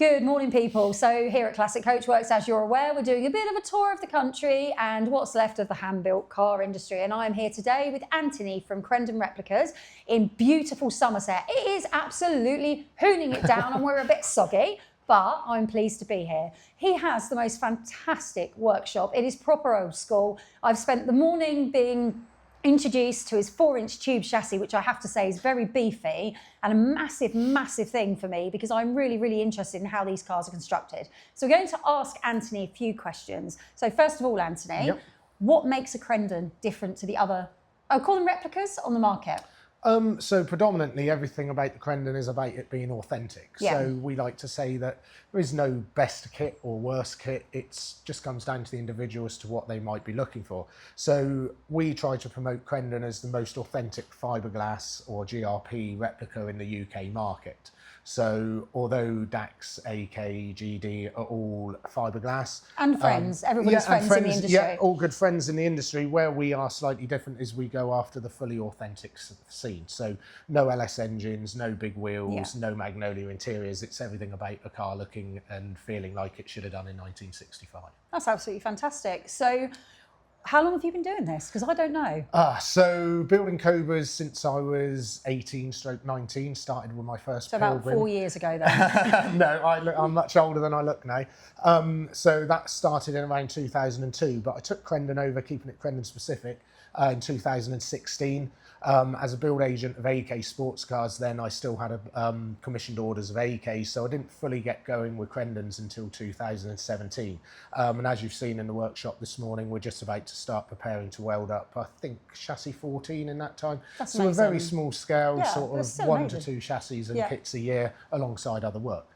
Good morning, people. So here at Classic Coachworks, as you're aware, we're doing a bit of a tour of the country and what's left of the hand-built car industry. And I'm here today with Anthony from Crendon Replicas in beautiful Somerset. It is absolutely hooning it down and we're a bit soggy, but I'm pleased to be here. He has the most fantastic workshop. It is proper old school. I've spent the morning being introduced to his 4-inch tube chassis, which I have to say is very beefy and a massive, massive thing for me because I'm really, really interested in how these cars are constructed. So we're going to ask Anthony a few questions. So first of all, Anthony, what makes a Crendon different to the other, I'll call them replicas, on the market? So predominantly everything about the Crendon is about it being authentic. Yeah. So we like to say that there is no best kit or worst kit. It just comes down to the individual as to what they might be looking for. So we try to promote Crendon as the most authentic fiberglass or GRP replica in the UK market. So although DAX, AK, GD are all fiberglass. And friends, everybody's friends in the industry. Yeah, all good friends in the industry. Where we are slightly different is we go after the fully authentic scene. So no LS engines, no big wheels, no magnolia interiors. It's everything about a car looking and feeling like it should have done in 1965. That's absolutely fantastic. So how long have you been doing this? Because I don't know. So building Cobras since I was 18/19, started with my first So Pilgrim. about 4 years ago then. No, I'm much older than I look now. So that started in around 2002, but I took Crendon over, keeping it Crendon specific, in 2016. As a build agent of AK sports cars, then I still had commissioned orders of AK, so I didn't fully get going with Crendons until 2017. And as you've seen in the workshop this morning, we're just about to start preparing to weld up, I think, chassis 14 in that time. That's so amazing. a very small scale, sort of 1 to 2 chassis and Yeah. kits a year alongside other work.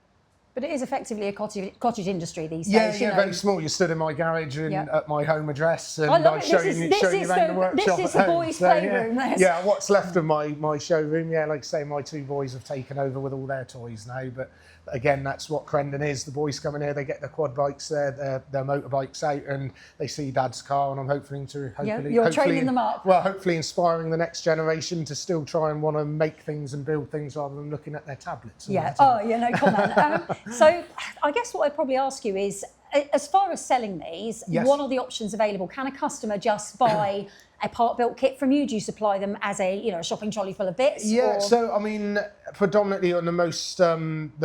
But it is effectively a cottage industry these days. Yeah, very small. You stood in my garage and at my home address, and I love I'm it. showing you around the workshop. This is at the home. boys' So, playroom. Yeah, what's left of my showroom. Yeah, like I say, my 2 boys have taken over with all their toys now. But again, that's what Crendon is. The boys come in here, they get their quad bikes, their motorbikes out, and they see Dad's car. And I'm hoping to you're training them up. Well, hopefully inspiring the next generation to still try and want to make things and build things rather than looking at their tablets. Yeah. Oh, yeah. No comment. So I guess what I'd probably ask you is, as far as selling these, what are the options available? Can a customer just buy a part-built kit from you? Do you supply them as a shopping trolley full of bits? Yeah, so I mean, predominantly on the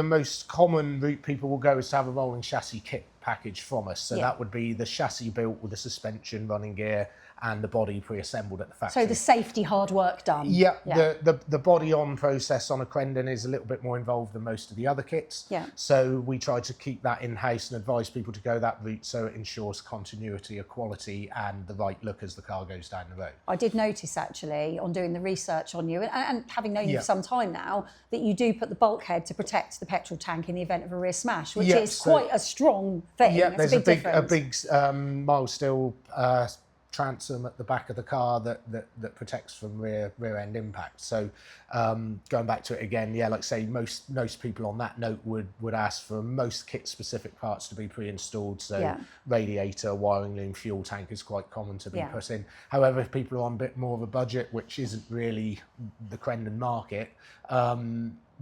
most common route people will go is to have a rolling chassis kit package from us. So that would be the chassis built with the suspension, running gear, and the body pre-assembled at the factory. So the safety hard work done. Yeah. The body on process on a Crendon is a little bit more involved than most of the other kits. Yeah. So we try to keep that in-house and advise people to go that route so it ensures continuity of quality and the right look as the car goes down the road. I did notice actually on doing the research on you and having known you for some time now that you do put the bulkhead to protect the petrol tank in the event of a rear smash, which is quite a strong thing. Yeah, It's there's a big mild steel transom at the back of the car that protects from rear end impact. So going back to it again, like I say, most people on that note would ask for most kit specific parts to be pre-installed. So radiator, wiring loom, fuel tank is quite common to be put in. However, if people are on a bit more of a budget, which isn't really the Crendon market,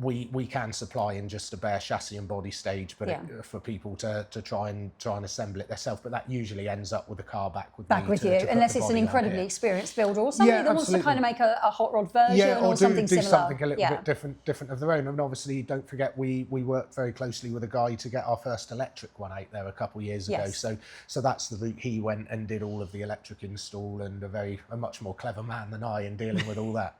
we can supply in just a bare chassis and body stage, but for people to try and assemble it themselves. But that usually ends up with the car back with you, unless it's an incredibly experienced builder or somebody that wants to kind of make a hot rod version or something similar. Do something a little bit different of their own. And obviously, don't forget we worked very closely with a guy to get our first electric one out there a couple of years ago. So that's the route he went and did all of the electric install, and a much more clever man than I in dealing with all that.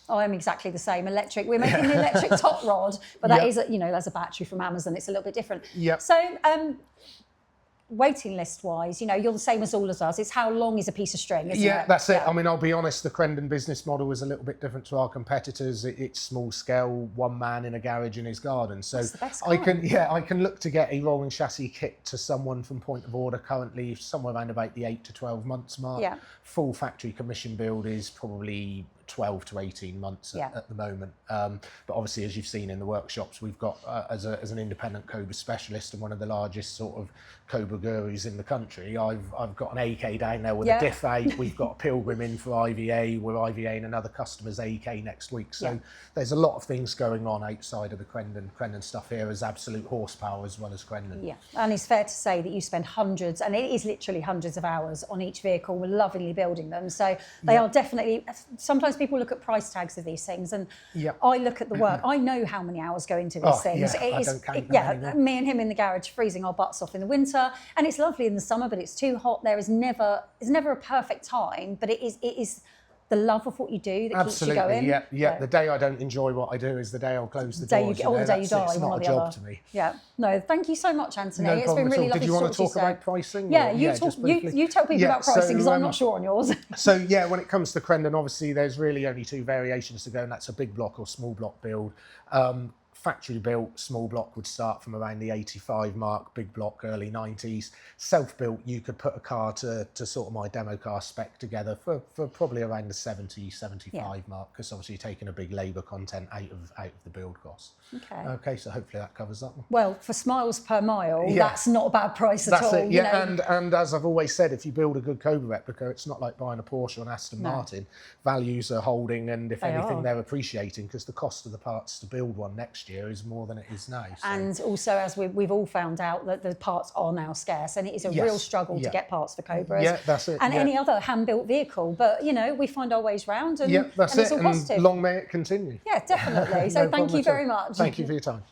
Oh, I'm exactly the same. Electric. We're making the electric top rod, but that is, there's a battery from Amazon. It's a little bit different. Yeah. So, waiting list wise, you're the same as all of us. It's how long is a piece of string, isn't it? Yeah, that's it. I mean, I'll be honest, the Crendon business model is a little bit different to our competitors. It's small scale, one man in a garage in his garden. So that's the best I can look to get a rolling chassis kit to someone from point of order currently somewhere around about the 8 to 12 months mark. Yeah. Full factory commission build is probably 12 to 18 months Yeah. at the moment. But obviously, as you've seen in the workshops, we've got, as an independent cobra specialist and one of the largest sort of cobra gurus in the country, I've got an AK down there with a diff out. We've got a pilgrim in for IVA. We're IVAing another customer's AK next week. So there's a lot of things going on outside of the Crendon stuff here as absolute horsepower as well as Crendon. Yeah, and it's fair to say that you spend hundreds, and it is literally hundreds of hours on each vehicle. We're lovingly building them. So they are definitely, sometimes people look at price tags of these things, and I look at the work. I know how many hours go into these things. Yeah, I don't count them anymore. Me and him in the garage freezing our butts off in the winter, and it's lovely in the summer, but it's too hot. It's never a perfect time, but it is the love of what you do that keeps you going. Yeah. So, the day I don't enjoy what I do is the day I'll close the doors. Or the day you die. It's not a job to me. Yeah. No, thank you so much, Anthony. No It's been really lovely Did you want to talk to you about pricing? Yeah, or, you tell people about pricing because I'm not sure on yours. So yeah, when it comes to Crendon, obviously there's really only two variations to go, and that's a big block or small block build. Factory built small block would start from around the 85 mark, big block early 90s. Self built, you could put a car to sort of my demo car spec together for probably around the 70, 75 mark, because obviously you're taking a big labour content out of the build cost. Okay, so hopefully that covers that one. Well, for smiles per mile, that's not a bad price at all. That's it, yeah, and as I've always said, if you build a good Cobra replica, it's not like buying a Porsche or an Aston Martin. Values are holding, and if anything, they're appreciating, because the cost of the parts to build one next year is more than it is now. So. And also, as we've all found out, that the parts are now scarce, and it is a real struggle to get parts for Cobras. Yeah, that's it. And any other hand-built vehicle, but we find our ways round, and, that's and it's it. all positive. And long may it continue. Yeah, definitely. So thank you very much. Thank you for your time.